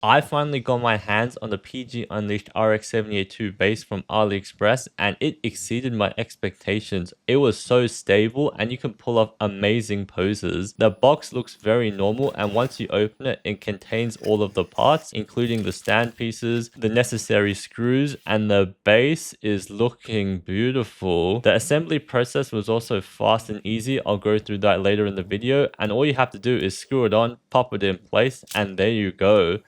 I finally got my hands on the PG Unleashed RX-78 base from AliExpress and it exceeded my expectations. It was so stable and you can pull off amazing poses. The box looks very normal and once you open it, it contains all of the parts, including the stand pieces, the necessary screws, and the base is looking beautiful. The assembly process was also fast and easy. I'll go through that later in the video, and all you have to do is screw it on, pop it in place, and there you go.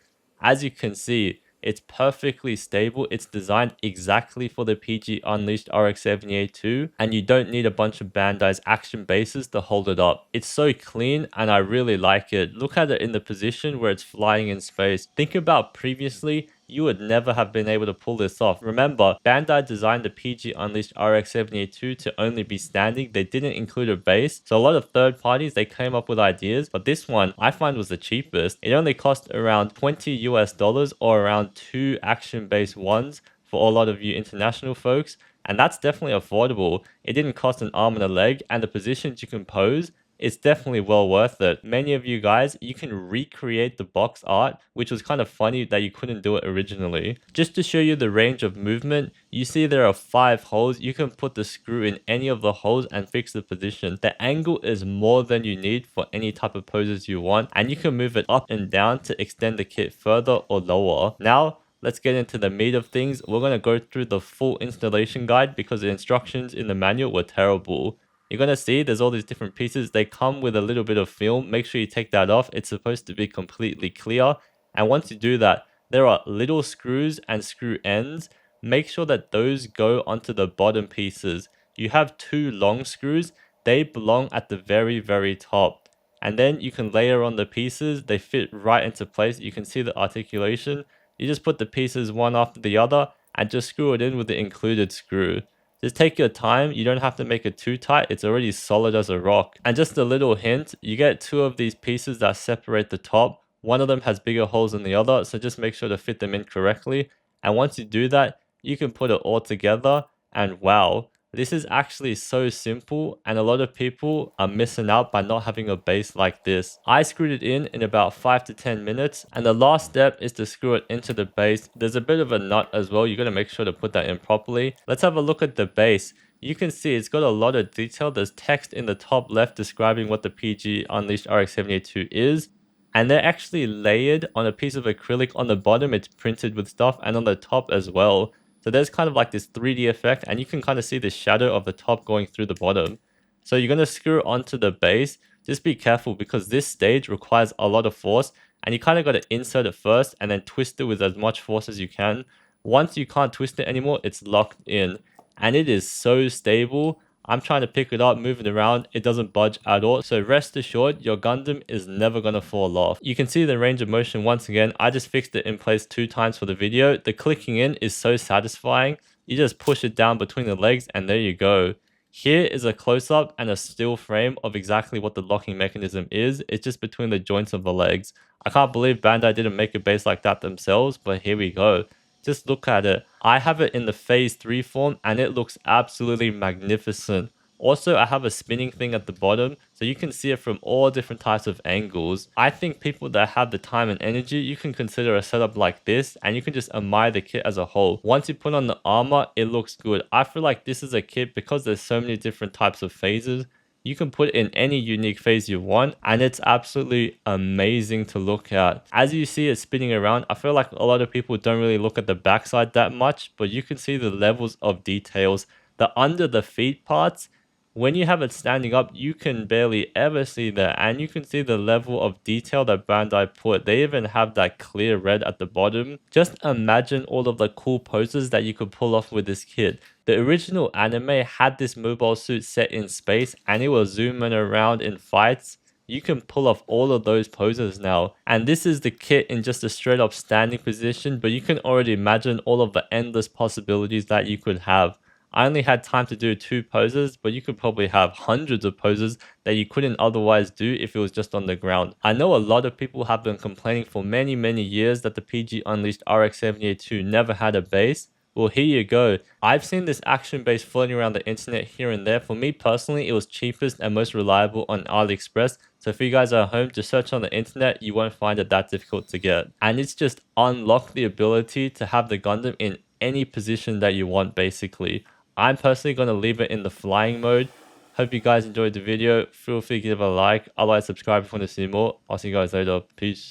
As you can see, it's perfectly stable. It's designed exactly for the PG Unleashed RX-78 and you don't need a bunch of Bandai's action bases to hold it up. It's so clean and I really like it. Look at it in the position where it's flying in space. Think about previously, you would never have been able to pull this off. Remember, Bandai designed the PG Unleashed RX-78 to only be standing. They didn't include a base. So a lot of third parties, they came up with ideas, but this one I find was the cheapest. It only cost around $20 or around 2 action-based ones for a lot of you international folks. And that's definitely affordable. It didn't cost an arm and a leg, and the positions you can pose, it's definitely well worth it. Many of you guys, you can recreate the box art, which was kind of funny that you couldn't do it originally. Just to show you the range of movement, you see there are 5 holes. You can put the screw in any of the holes and fix the position. The angle is more than you need for any type of poses you want, and you can move it up and down to extend the kit further or lower. Now, let's get into the meat of things. We're going to go through the full installation guide because the instructions in the manual were terrible. You're going to see there's all these different pieces. They come with a little bit of film. Make sure you take that off. It's supposed to be completely clear. And once you do that, there are little screws and screw ends. Make sure that those go onto the bottom pieces. You have 2 long screws. They belong at the very, very top. And then you can layer on the pieces. They fit right into place. You can see the articulation. You just put the pieces one after the other and just screw it in with the included screw. Just take your time, you don't have to make it too tight, it's already solid as a rock. And just a little hint, you get 2 of these pieces that separate the top. One of them has bigger holes than the other, so just make sure to fit them in correctly. And once you do that, you can put it all together and wow. This is actually so simple and a lot of people are missing out by not having a base like this. I screwed it in about 5 to 10 minutes and the last step is to screw it into the base. There's a bit of a nut as well. You got to make sure to put that in properly. Let's have a look at the base. You can see it's got a lot of detail. There's text in the top left describing what the PG Unleashed RX-78 is. And they're actually layered on a piece of acrylic on the bottom. It's printed with stuff and on the top as well. So there's kind of like this 3D effect and you can kind of see the shadow of the top going through the bottom. So you're going to screw onto the base. Just be careful because this stage requires a lot of force and you kind of got to insert it first and then twist it with as much force as you can. Once you can't twist it anymore, it's locked in and it is so stable. I'm trying to pick it up, move it around, it doesn't budge at all. So rest assured, your Gundam is never going to fall off. You can see the range of motion once again. I just fixed it in place 2 times for the video. The clicking in is so satisfying. You just push it down between the legs and there you go. Here is a close-up and a still frame of exactly what the locking mechanism is. It's just between the joints of the legs. I can't believe Bandai didn't make a base like that themselves, but here we go. Just look at it. I have it in the phase 3 form and it looks absolutely magnificent. Also, I have a spinning thing at the bottom so you can see it from all different types of angles. I think people that have the time and energy, you can consider a setup like this and you can just admire the kit as a whole. Once you put on the armor, it looks good. I feel like this is a kit because there's so many different types of phases. You can put in any unique phase you want and it's absolutely amazing to look at. As you see it spinning around, I feel like a lot of people don't really look at the backside that much, but you can see the levels of details. The under the feet parts, when you have it standing up, you can barely ever see that and you can see the level of detail that Bandai put. They even have that clear red at the bottom. Just imagine all of the cool poses that you could pull off with this kit. The original anime had this mobile suit set in space and it was zooming around in fights. You can pull off all of those poses now. And this is the kit in just a straight up standing position, but you can already imagine all of the endless possibilities that you could have. I only had time to do 2 poses, but you could probably have hundreds of poses that you couldn't otherwise do if it was just on the ground. I know a lot of people have been complaining for many years that the PG Unleashed RX-78 never had a base, Well, here you go. I've seen this action base floating around the internet here and there. For me personally, it was cheapest and most reliable on AliExpress. So if you guys are at home, just search on the internet. You won't find it that difficult to get. And it's just unlocked the ability to have the Gundam in any position that you want, basically. I'm personally going to leave it in the flying mode. Hope you guys enjoyed the video. Feel free to give it a like. Otherwise, subscribe if you want to see more. I'll see you guys later. Peace.